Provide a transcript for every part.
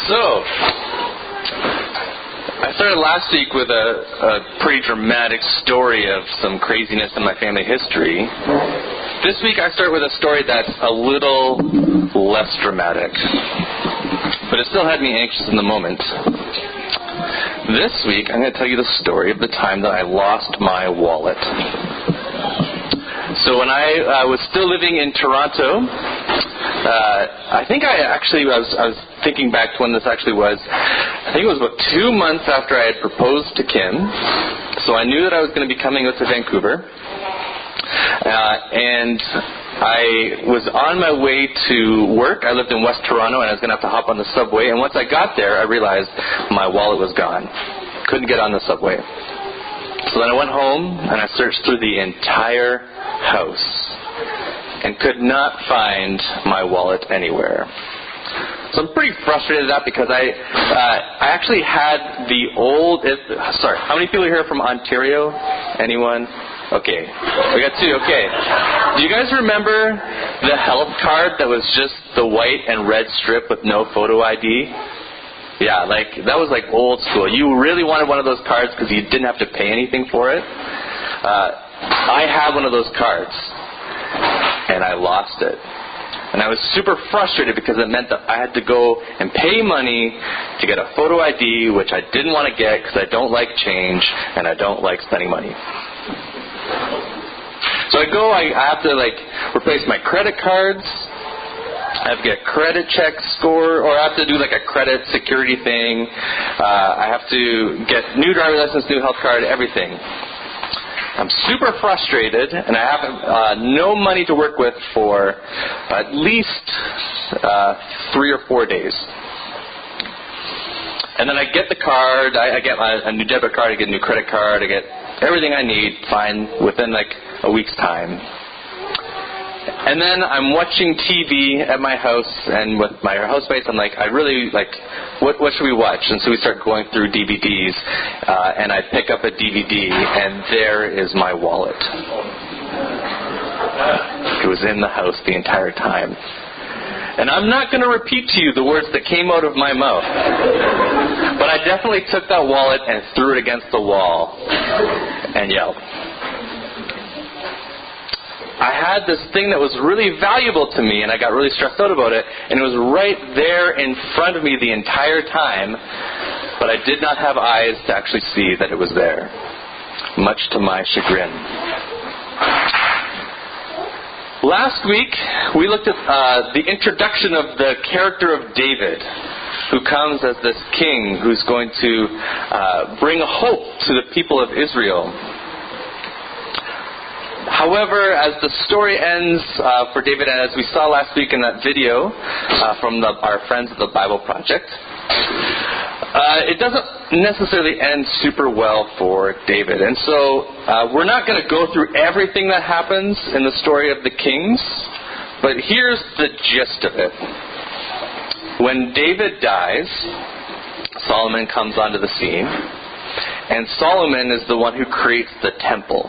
So, I started last week with a pretty dramatic story of some craziness in my family history. This week I start with a story that's a little less dramatic, but it still had me anxious in the moment. This week I'm going to tell you the story of the time that I lost my wallet. So when I was still living in Toronto, I think I was thinking back to when this actually was. I think it was about 2 months after I had proposed to Kim. So I knew that I was going to be coming out to Vancouver. And I was on my way to work. I lived in West Toronto, and I was going to have to hop on the subway. And once I got there, I realized my wallet was gone. Couldn't get on the subway. So then I went home, and I searched through the entire house and could not find my wallet anywhere. So I'm pretty frustrated at that because I actually had the old... how many people here are from Ontario? Anyone? Okay. We got 2. Okay. Do you guys remember the health card that was just the white and red strip with no photo ID? Yeah, that was old school. You really wanted one of those cards because you didn't have to pay anything for it. I had one of those cards, and I lost it. And I was super frustrated because it meant that I had to go and pay money to get a photo ID, which I didn't want to get because I don't like change and I don't like spending money. So I have to replace my credit cards. I have to get a credit check score, or I have to do a credit security thing. I have to get new driver's license, new health card, everything. I'm super frustrated, and I have no money to work with for at least 3 or 4 days. And then I get the card, I get a new debit card, I get a new credit card, I get everything I need, fine, within a week's time. And then I'm watching TV at my house, and with my housemates, I'm I really, what should we watch? And so we start going through DVDs, and I pick up a DVD, and there is my wallet. It was in the house the entire time. And I'm not going to repeat to you the words that came out of my mouth, but I definitely took that wallet and threw it against the wall and yelled. I had this thing that was really valuable to me, and I got really stressed out about it, and it was right there in front of me the entire time, but I did not have eyes to actually see that it was there, much to my chagrin. Last week, we looked at the introduction of the character of David, who comes as this king who's going to bring hope to the people of Israel. However, as the story ends for David, and as we saw last week in that video from our friends at the Bible Project, it doesn't necessarily end super well for David. And so we're not going to go through everything that happens in the story of the kings, but here's the gist of it. When David dies, Solomon comes onto the scene, and Solomon is the one who creates the temple.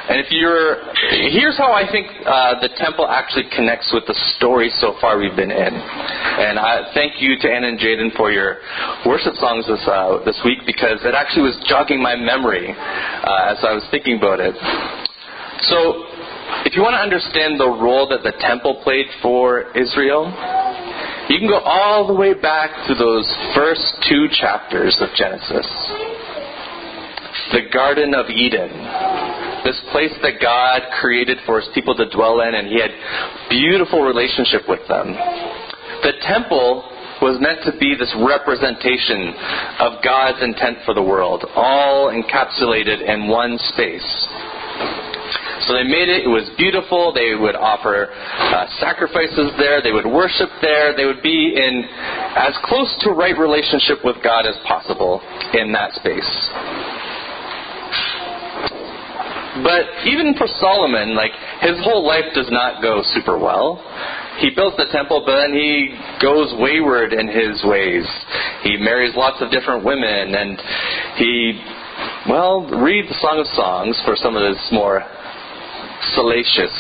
And here's how I think the temple actually connects with the story so far we've been in. And thank you to Anna and Jaden for your worship songs this week, because it actually was jogging my memory as I was thinking about it. So, if you want to understand the role that the temple played for Israel, you can go all the way back to those first 2 chapters of Genesis. The Garden of Eden. This place that God created for His people to dwell in, and He had beautiful relationship with them. The temple was meant to be this representation of God's intent for the world, all encapsulated in one space. So they made it. It was beautiful. They would offer sacrifices there. They would worship there. They would be in as close to right relationship with God as possible in that space. But even for Solomon, his whole life does not go super well. He builds the temple, but then he goes wayward in his ways. He marries lots of different women, and he, reads the Song of Songs for some of his more salacious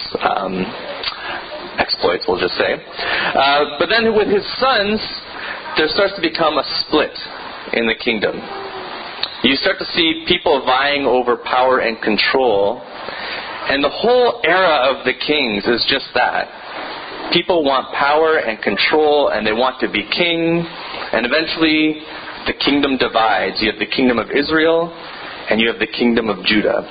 exploits, we'll just say. But then with his sons, there starts to become a split in the kingdom. You start to see people vying over power and control, and the whole era of the kings is just that. People want power and control, and they want to be king, and eventually the kingdom divides. You have the kingdom of Israel, and you have the kingdom of Judah.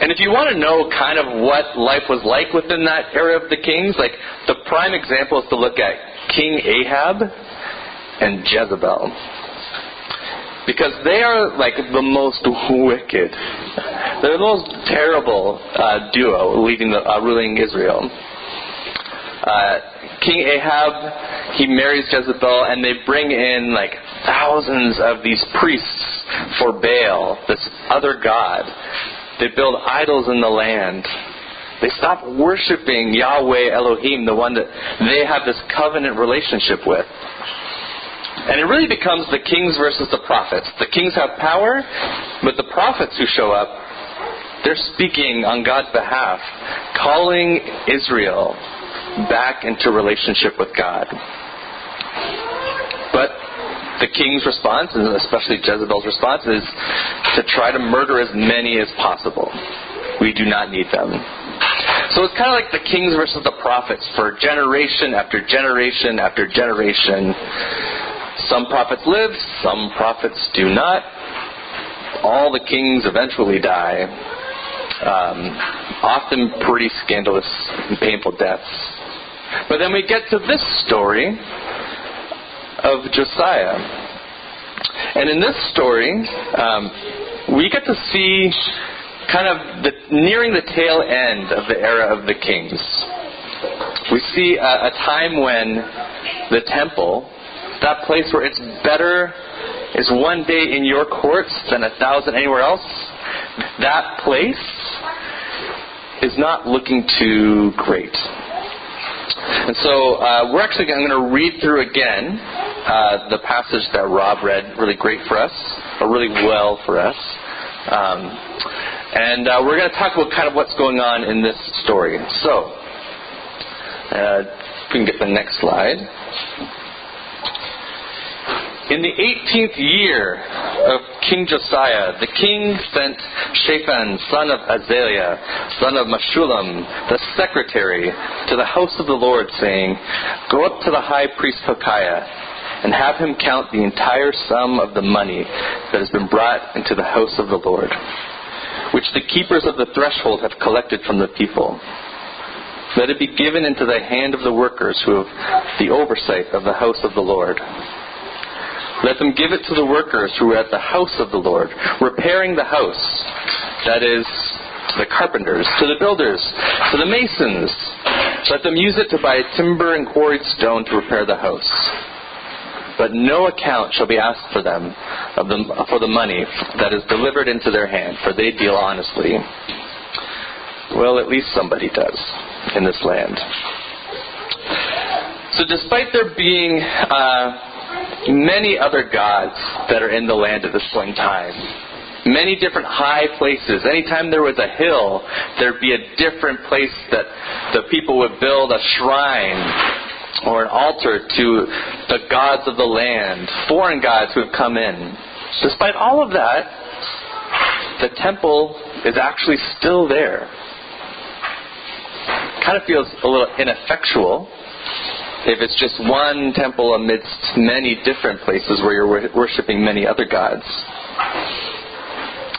And if you want to know kind of what life was like within that era of the kings, like the prime example is to look at King Ahab and Jezebel. Because they are like the most wicked. They're the most terrible duo ruling Israel. King Ahab, he marries Jezebel, and they bring in like thousands of these priests for Baal, this other god. They build idols in the land. They stop worshiping Yahweh Elohim, the one that they have this covenant relationship with. And it really becomes the kings versus the prophets. The kings have power, but the prophets who show up, they're speaking on God's behalf, calling Israel back into relationship with God. But the king's response, and especially Jezebel's response, is to try to murder as many as possible. We do not need them. So it's kind of like the kings versus the prophets for generation after generation after generation. Some prophets live, some prophets do not. All the kings eventually die. Often pretty scandalous and painful deaths. But then we get to this story of Josiah. And in this story, we get to see kind of nearing the tail end of the era of the kings. We see a time when the temple, that place where it's better is one day in your courts than 1,000 anywhere else, that place is not looking too great. And so I'm going to read through again the passage that Rob read really great for us, or really well for us. And we're going to talk about kind of what's going on in this story. So, if we can get the next slide. In the 18th year of King Josiah, the king sent Shaphan, son of Azaliah, son of Meshullam, the secretary, to the house of the Lord, saying, "Go up to the high priest Hilkiah, and have him count the entire sum of the money that has been brought into the house of the Lord, which the keepers of the threshold have collected from the people. Let it be given into the hand of the workers who have the oversight of the house of the Lord. Let them give it to the workers who are at the house of the Lord, repairing the house, that is, the carpenters, to the builders, to the masons. Let them use it to buy timber and quarried stone to repair the house. But no account shall be asked for them for the money that is delivered into their hand, for they deal honestly." Well, at least somebody does in this land. So despite there being many other gods that are in the land at this point in time, many different high places. Anytime there was a hill, there'd be a different place that the people would build a shrine or an altar to the gods of the land, foreign gods who have come in. Despite all of that, the temple is actually still there. Kind of feels a little ineffectual if it's just one temple amidst many different places where you're worshiping many other gods.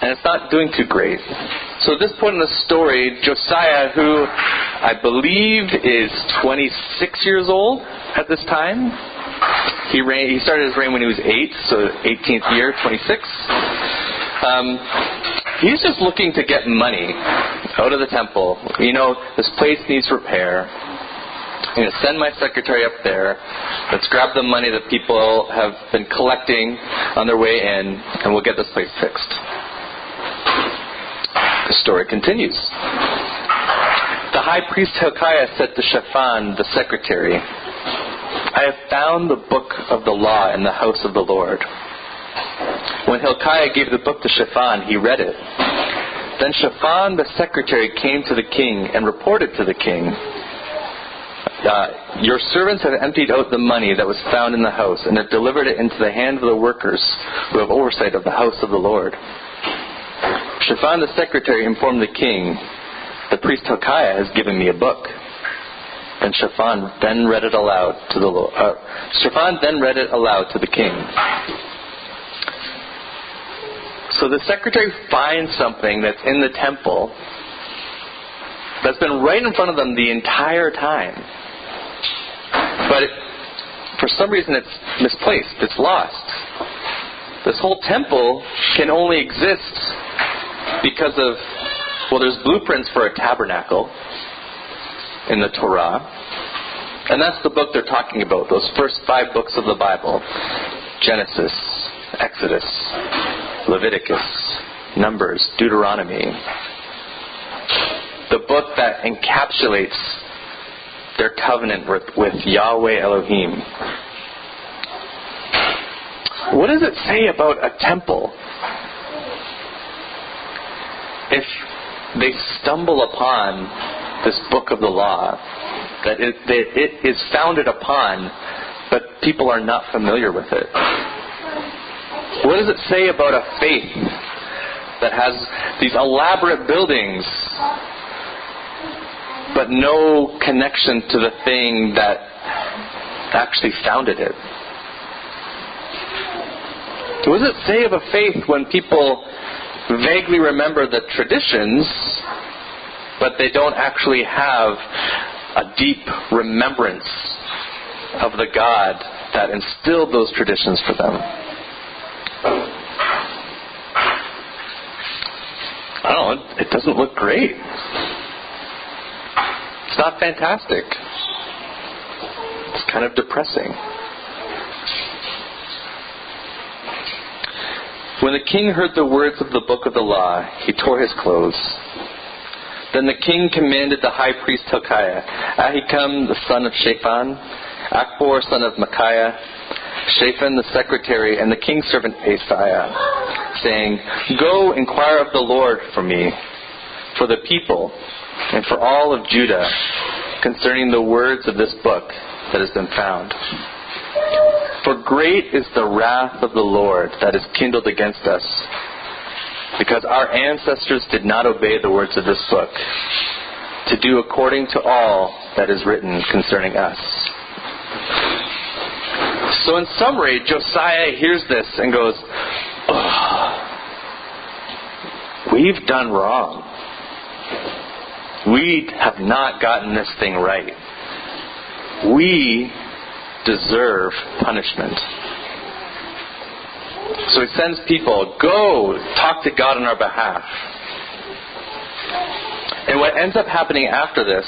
And it's not doing too great. So at this point in the story, Josiah, who I believe is 26 years old at this time, he started his reign when he was 8, so 18th year, 26. He's just looking to get money out of the temple. You know, this place needs repair. I'm going to send my secretary up there. Let's grab the money that people have been collecting on their way in, and we'll get this place fixed. The story continues. The high priest Hilkiah said to Shaphan, the secretary, "I have found the book of the law in the house of the Lord." When Hilkiah gave the book to Shaphan, he read it. Then Shaphan, the secretary, came to the king and reported to the king. your servants have emptied out the money that was found in the house and have delivered it into the hand of the workers who have oversight of the house of the Lord. Shaphan the secretary informed the king, the priest Hilkiah has given me a book. And Shaphan then read it aloud to the Lord. Shaphan then read it aloud to the king. So the secretary finds something that's in the temple that's been right in front of them the entire time. But for some reason it's misplaced. It's lost. This whole temple can only exist because of, well, there's blueprints for a tabernacle in the Torah. And that's the book they're talking about, those first 5 books of the Bible. Genesis, Exodus, Leviticus, Numbers, Deuteronomy. The book that encapsulates their covenant with Yahweh Elohim. What does it say about a temple if they stumble upon this book of the law that it is founded upon, but people are not familiar with it? What does it say about a faith that has these elaborate buildings but no connection to the thing that actually founded it? What does it say of a faith when people vaguely remember the traditions, but they don't actually have a deep remembrance of the God that instilled those traditions for them? I don't know, it doesn't look great. It's not fantastic. It's kind of depressing. When the king heard the words of the book of the law, he tore his clothes. Then the king commanded the high priest Hilkiah, Ahikam the son of Shaphan, Akbor son of Micaiah, Shaphan the secretary, and the king's servant Asaiah, saying, Go inquire of the Lord for me, for the people, and for all of Judah, concerning the words of this book that has been found. For great is the wrath of the Lord that is kindled against us, because our ancestors did not obey the words of this book, to do according to all that is written concerning us. So in summary, Josiah hears this and goes, we've done wrong. We have not gotten this thing right. We deserve punishment. So he sends people, go talk to God on our behalf. And what ends up happening after this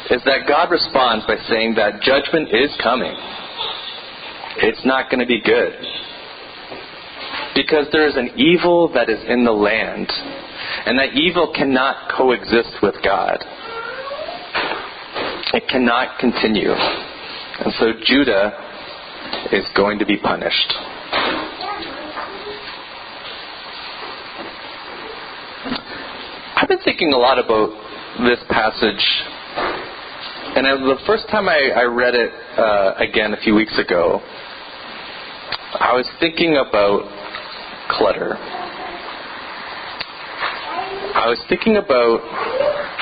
is that God responds by saying that judgment is coming. It's not going to be good. Because there is an evil that is in the land, and that evil cannot coexist with God. It cannot continue. And so Judah is going to be punished. I've been thinking a lot about this passage, and the first time I read it again a few weeks ago, I was thinking about clutter. I was thinking about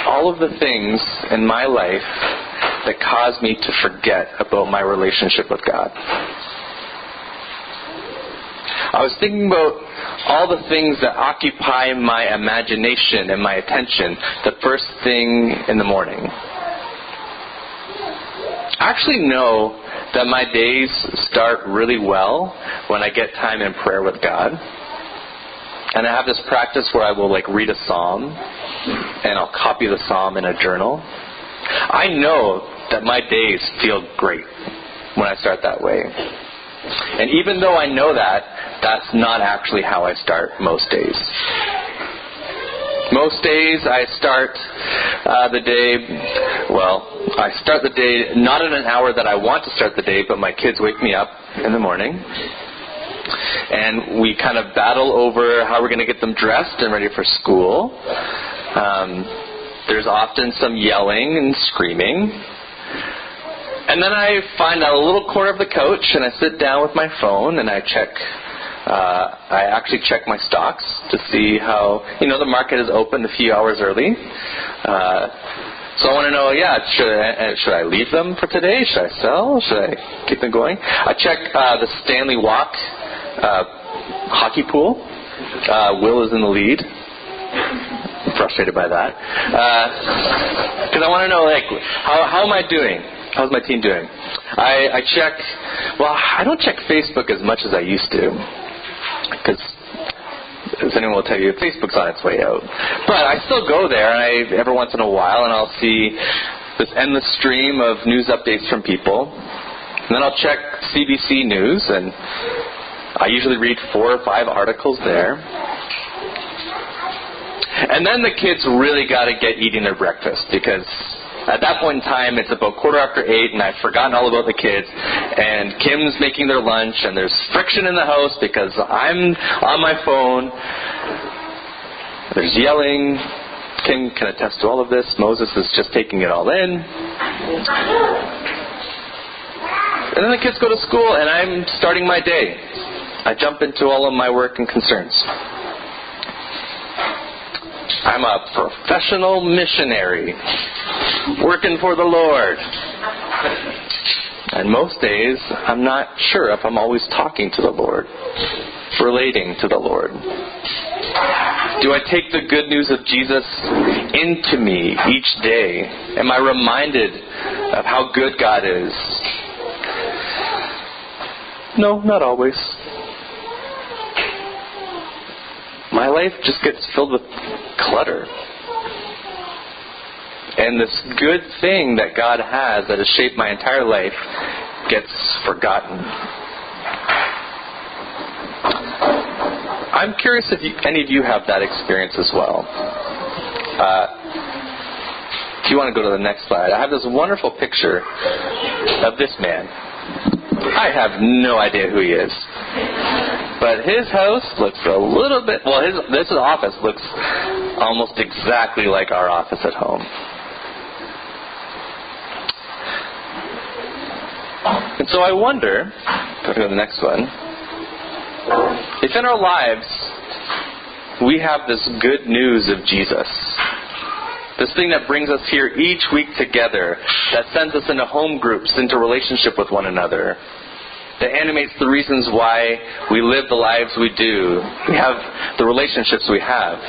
all of the things in my life that caused me to forget about my relationship with God. I was thinking about all the things that occupy my imagination and my attention the first thing in the morning. I actually know that my days start really well when I get time in prayer with God. And I have this practice where I will read a psalm, and I'll copy the psalm in a journal. I know that my days feel great when I start that way. And even though I know that, that's not actually how I start most days. Most days I start the day not at an hour that I want to start the day, but my kids wake me up in the morning. And we kind of battle over how we're going to get them dressed and ready for school. There's often some yelling and screaming. And then I find a little corner of the couch and I sit down with my phone and I actually check my stocks to see how, the market is opened a few hours early. So I want to know, should I leave them for today? Should I sell? Should I keep them going? I check the Stanley Walk hockey pool. Will is in the lead. I'm frustrated by that. Because I want to know, how am I doing? How's my team doing? I check, I don't check Facebook as much as I used to. Because, as anyone will tell you, Facebook's on its way out. But I still go there, and every once in a while, and I'll see this endless stream of news updates from people. And then I'll check CBC News, and I usually read 4 or 5 articles there. And then the kids really got to get eating their breakfast, because at that point in time, it's about 8:15, and I've forgotten all about the kids. And Kim's making their lunch, and there's friction in the house because I'm on my phone. There's yelling. Kim can attest to all of this. Moses is just taking it all in. And then the kids go to school, and I'm starting my day. I jump into all of my work and concerns. I'm a professional missionary working for the Lord. And most days, I'm not sure if I'm always talking to the Lord, relating to the Lord. Do I take the good news of Jesus into me each day? Am I reminded of how good God is? No, not always. My life just gets filled with clutter. And this good thing that God has that has shaped my entire life gets forgotten. I'm curious if any of you have that experience as well. If you want to go to the next slide, I have this wonderful picture of this man. I have no idea who he is. But his house looks a little bit, this office looks almost exactly like our office at home. And so I wonder, go to the next one, if in our lives we have this good news of Jesus, this thing that brings us here each week together, that sends us into home groups, into relationship with one another, that animates the reasons why we live the lives we do, we have the relationships we have.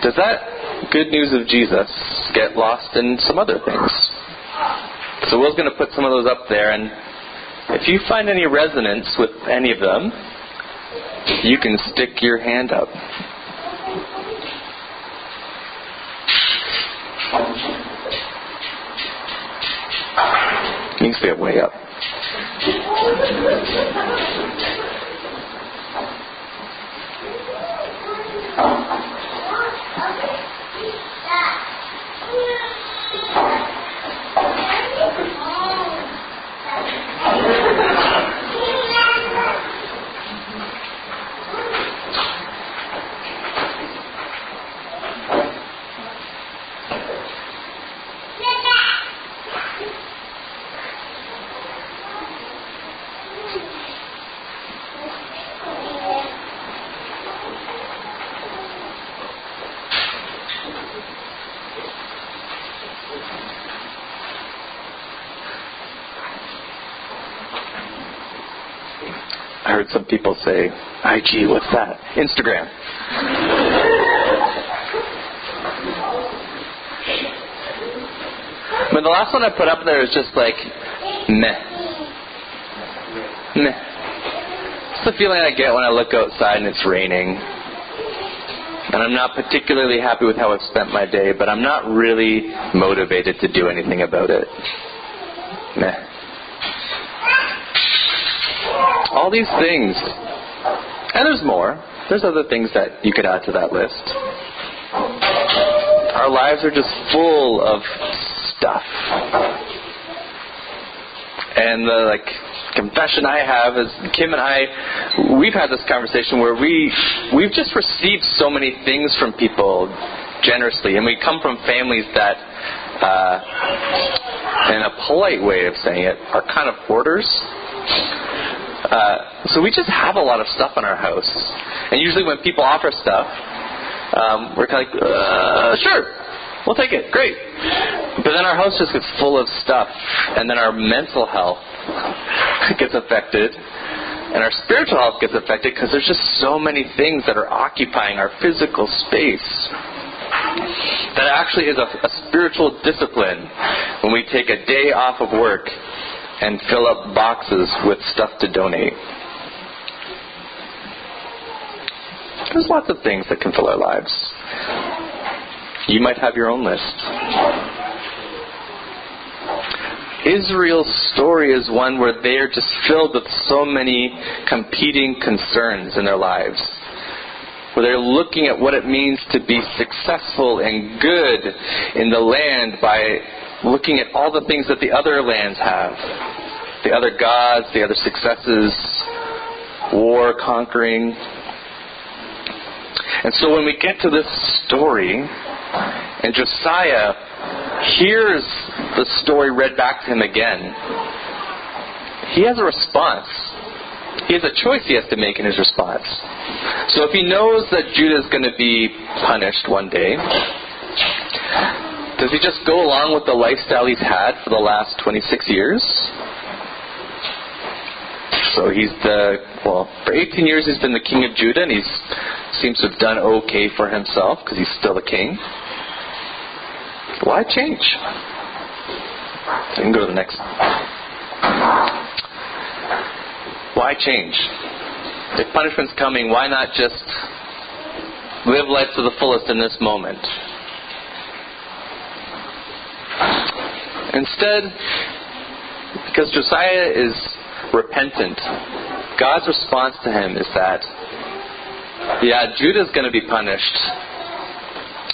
Does that good news of Jesus get lost in some other things? So Will's going to put some of those up there, and if you find any resonance with any of them, you can stick your hand up. You can stay way up. I heard some people say, IG, what's that? Instagram. But the last one I put up there is just like, meh. Meh. It's the feeling I get when I look outside and it's raining. And I'm not particularly happy with how I've spent my day, but I'm not really motivated to do anything about it. Meh. All these things. And there's more. There's other things that you could add to that list. Our lives are just full of stuff. And the confession I have is Kim and I, we've had this conversation where we've just received so many things from people generously. And we come from families that, in a polite way of saying it, are kind of hoarders. So we just have a lot of stuff in our house. And usually when people offer stuff, we're kind of like, sure, we'll take it, great. But then our house just gets full of stuff, and then our mental health gets affected, and our spiritual health gets affected because there's just so many things that are occupying our physical space. That actually is a spiritual discipline when we take a day off of work and fill up boxes with stuff to donate. There's lots of things that can fill our lives. You might have your own list. Israel's story is one where they are just filled with so many competing concerns in their lives. Where they're looking at what it means to be successful and good in the land by looking at all the things that the other lands have. The other gods, the other successes, war, conquering. And so when we get to this story, and Josiah hears the story read back to him again, he has a response. He has a choice he has to make in his response. So if he knows that Judah is going to be punished one day, does he just go along with the lifestyle he's had for the last 26 years? So for 18 years he's been the king of Judah, and he seems to have done okay for himself because he's still the king. Why change? So you can go to the next. Why change? If punishment's coming, why not just live life to the fullest in this moment? Instead, because Josiah is repentant, God's response to him is that, yeah, Judah's going to be punished,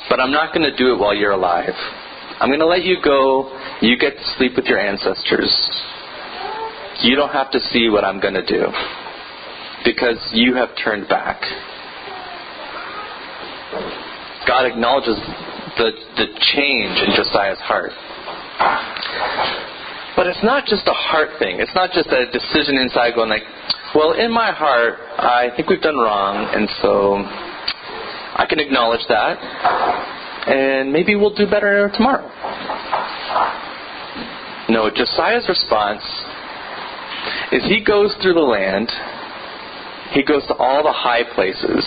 but I'm not going to do it while you're alive. I'm going to let you go. You get to sleep with your ancestors. You don't have to see what I'm going to do because you have turned back. God acknowledges the change in Josiah's heart. But it's not just a heart thing. It's not just a decision inside going like, well, in my heart, I think we've done wrong, and so I can acknowledge that, and maybe we'll do better tomorrow. No, Josiah's response is he goes through the land, he goes to all the high places,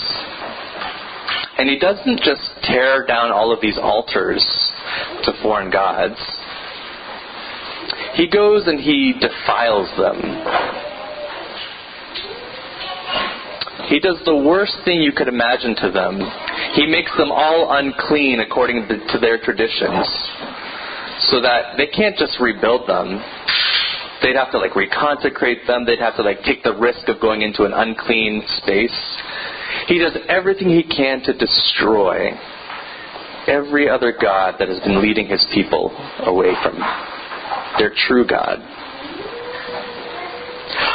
and he doesn't just tear down all of these altars to foreign gods. He goes and he defiles them. He does the worst thing you could imagine to them. He makes them all unclean according to their traditions, so that they can't just rebuild them. They'd have to reconsecrate them. They'd have to take the risk of going into an unclean space. He does everything he can to destroy every other god that has been leading his people away from their true God.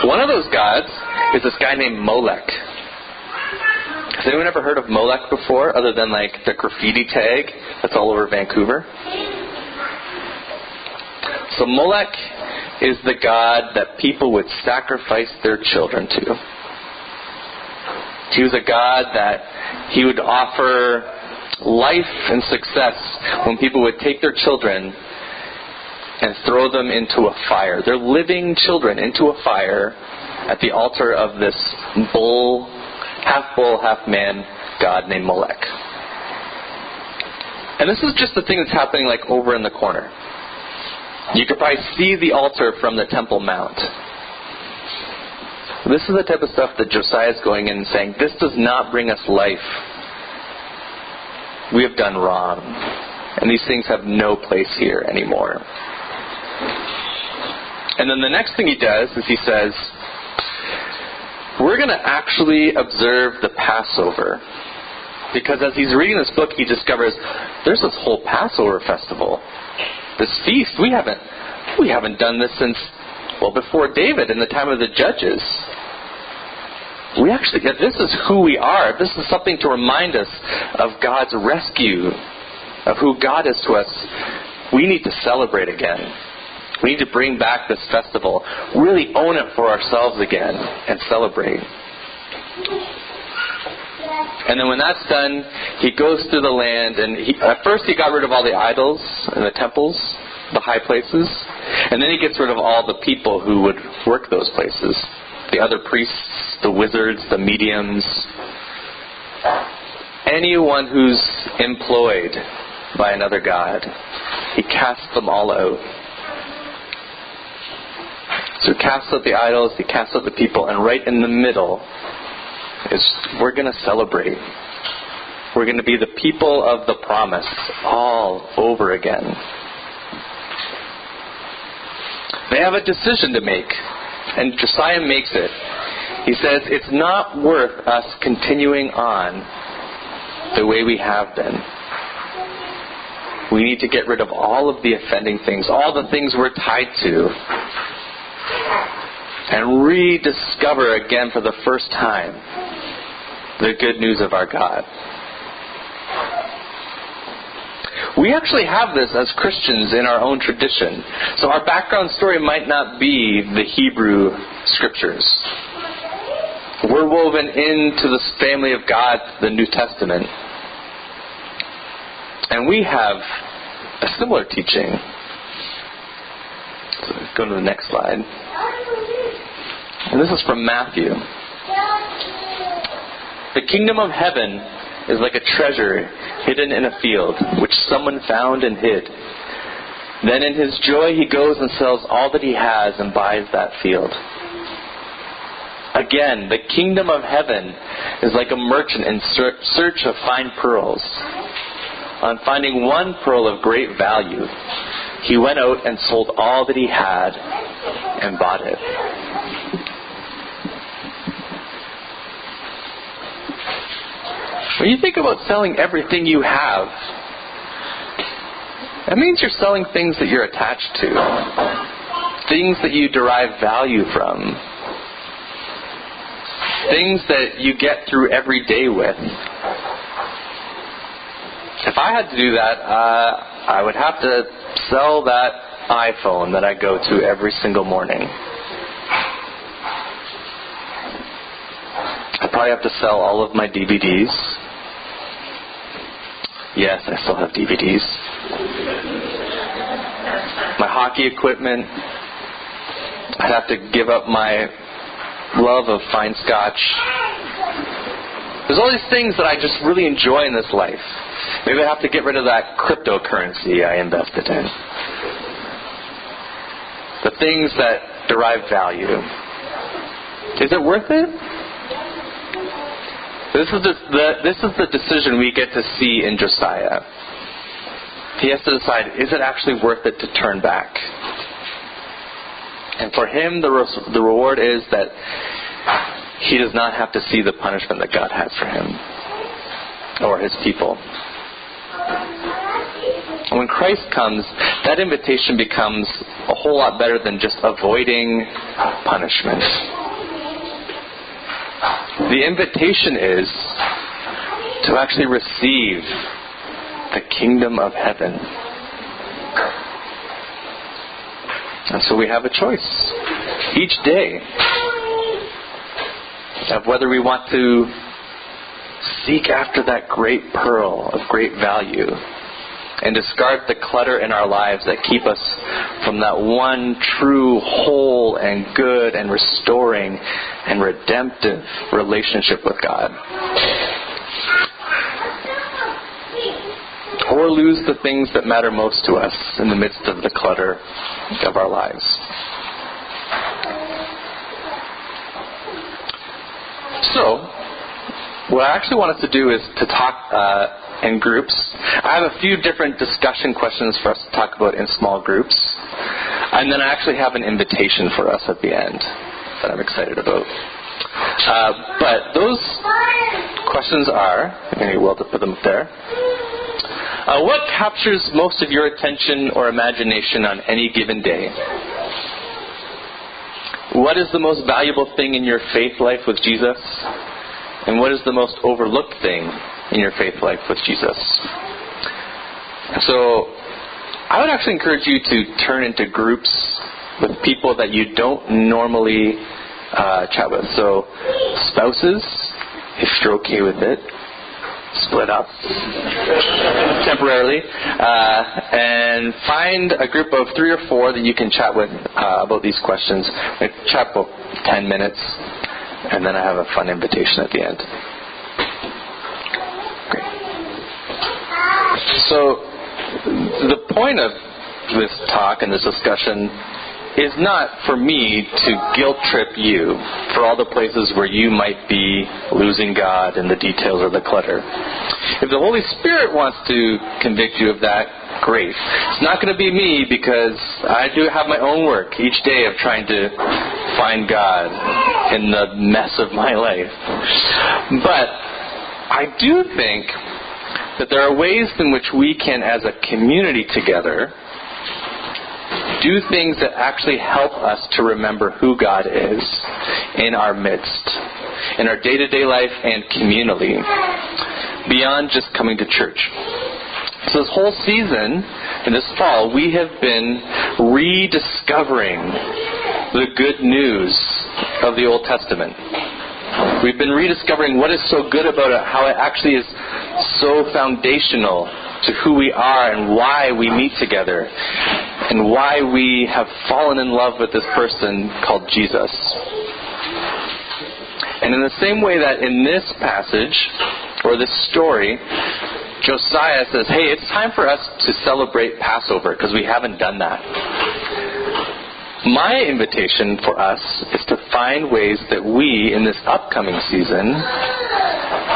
One of those gods is this guy named Molech. Has anyone ever heard of Molech before, other than the graffiti tag that's all over Vancouver? So Molech is the god that people would sacrifice their children to. He was a god that he would offer life and success when people would take their children and throw them into a fire. Their living children into a fire at the altar of this bull, half man god named Molech. And this is just the thing that's happening over in the corner. You could probably see the altar from the Temple Mount. This is the type of stuff that Josiah is going in and saying, this does not bring us life. We have done wrong. And these things have no place here anymore. And then the next thing he does is he says, we're going to actually observe the Passover. Because as he's reading this book, he discovers there's this whole Passover festival. This feast, we haven't done this since, before David in the time of the Judges. This is who we are. This is something to remind us of God's rescue of who God is to us, we need to celebrate again. We need to bring back this festival, really own it for ourselves again, and celebrate. And then when that's done, he goes through the land, and at first he got rid of all the idols and the temples, the high places, and then he gets rid of all the people who would work those places. The other priests, the wizards, the mediums, anyone who's employed by another god, he casts them all out. So he casts out the idols, he casts out the people, and right in the middle is we're going to celebrate. We're going to be the people of the promise all over again. They have a decision to make, and Josiah makes it. He says, it's not worth us continuing on the way we have been. We need to get rid of all of the offending things, all the things we're tied to, and rediscover again for the first time the good news of our God. We actually have this as Christians in our own tradition. So our background story might not be the Hebrew Scriptures. We're woven into the family of God, the New Testament. And we have a similar teaching. So go to the next slide. And this is from Matthew. The kingdom of heaven is like a treasure hidden in a field, which someone found and hid. Then in his joy he goes and sells all that he has and buys that field. Again, the kingdom of heaven is like a merchant in search of fine pearls. On finding one pearl of great value, he went out and sold all that he had and bought it. When you think about selling everything you have, that means you're selling things that you're attached to, things that you derive value from, things that you get through every day with. If I had to do that, I would have to sell that iPhone that I go to every single morning. I'd probably have to sell all of my DVDs. Yes, I still have DVDs. My hockey equipment. I'd have to give up my love of fine scotch. There's all these things that I just really enjoy in this life. Maybe I have to get rid of that cryptocurrency I invested in. The things that derive value. Is it worth it? This is the decision we get to see in Josiah. He has to decide, is it actually worth it to turn back? And for him, the reward is that he does not have to see the punishment that God has for him or his people. And when Christ comes, that invitation becomes a whole lot better than just avoiding punishment. The invitation is to actually receive the kingdom of heaven. And so we have a choice each day of whether we want to seek after that great pearl of great value and discard the clutter in our lives that keep us from that one true, whole, and good, and restoring, and redemptive relationship with God. Or lose the things that matter most to us in the midst of the clutter of our lives. So, what I actually want us to do is to talk in groups. I have a few different discussion questions for us to talk about in small groups. And then I actually have an invitation for us at the end that I'm excited about. But those questions are, maybe we'll put them up there. What captures most of your attention or imagination on any given day? What is the most valuable thing in your faith life with Jesus? And what is the most overlooked thing in your faith life with Jesus? So I would actually encourage you to turn into groups with people that you don't normally chat with. So spouses, if you're okay with it, split up temporarily, and find a group of 3 or 4 that you can chat with about these questions. I chat about 10 minutes, and then I have a fun invitation at the end. Great. So the point of this talk and this discussion is not for me to guilt trip you for all the places where you might be losing God in the details or the clutter. If the Holy Spirit wants to convict you of that, great. It's not going to be me, because I do have my own work each day of trying to find God in the mess of my life. But I do think that there are ways in which we can, as a community together, do things that actually help us to remember who God is in our midst, in our day-to-day life and communally, beyond just coming to church. So this whole season, in this fall, we have been rediscovering the good news of the Old Testament. We've been rediscovering what is so good about it, how it actually is so foundational to who we are and why we meet together, and why we have fallen in love with this person called Jesus. And in the same way that in this passage, or this story, Josiah says, hey, it's time for us to celebrate Passover, because we haven't done that. My invitation for us is to find ways that we, in this upcoming season,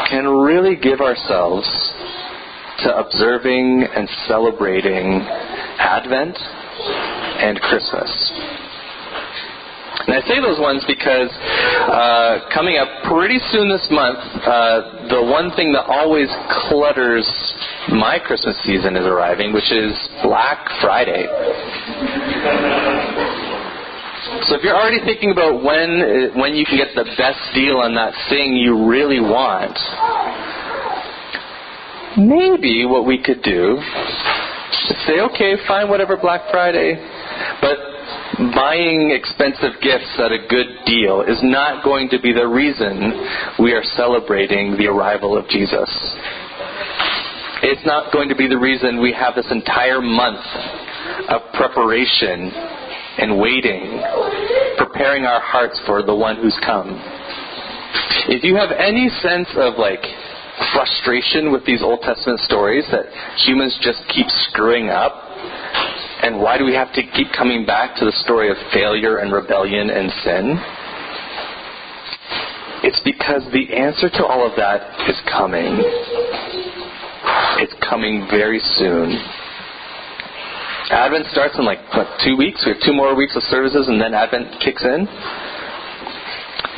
can really give ourselves to observing and celebrating Advent and Christmas. And I say those ones because coming up pretty soon this month, the one thing that always clutters my Christmas season is arriving, which is Black Friday. So if you're already thinking about when you can get the best deal on that thing you really want, maybe what we could do is say, okay, fine, whatever, Black Friday, but buying expensive gifts at a good deal is not going to be the reason we are celebrating the arrival of Jesus. It's not going to be the reason we have this entire month of preparation and waiting, preparing our hearts for the one who's come. If you have any sense of frustration with these Old Testament stories that humans just keep screwing up, and why do we have to keep coming back to the story of failure and rebellion and sin? It's because the answer to all of that is coming. It's coming very soon. Advent starts in 2 weeks. We have 2 more weeks of services, and then Advent kicks in.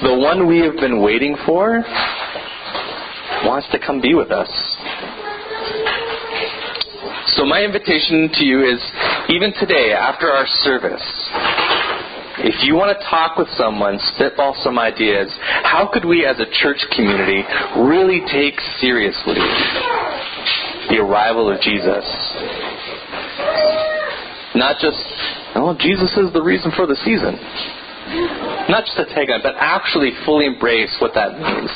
The one we have been waiting for wants to come be with us. So my invitation to you is, even today, after our service, if you want to talk with someone, spitball some ideas, how could we as a church community really take seriously the arrival of Jesus? Not just, Jesus is the reason for the season. Not just a tagline, but actually fully embrace what that means.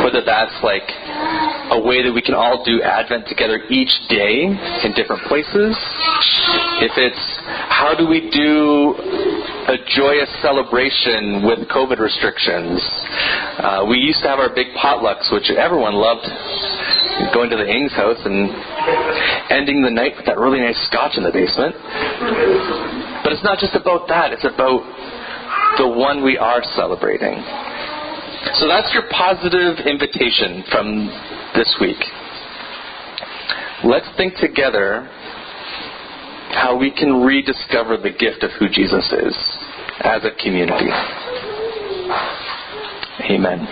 Whether that's a way that we can all do Advent together each day in different places. If it's, how do we do a joyous celebration with COVID restrictions? We used to have our big potlucks, which everyone loved, going to the Ing's house and ending the night with that really nice scotch in the basement. But it's not just about that. It's about the one we are celebrating. So that's your positive invitation from this week. Let's think together how we can rediscover the gift of who Jesus is as a community. Amen.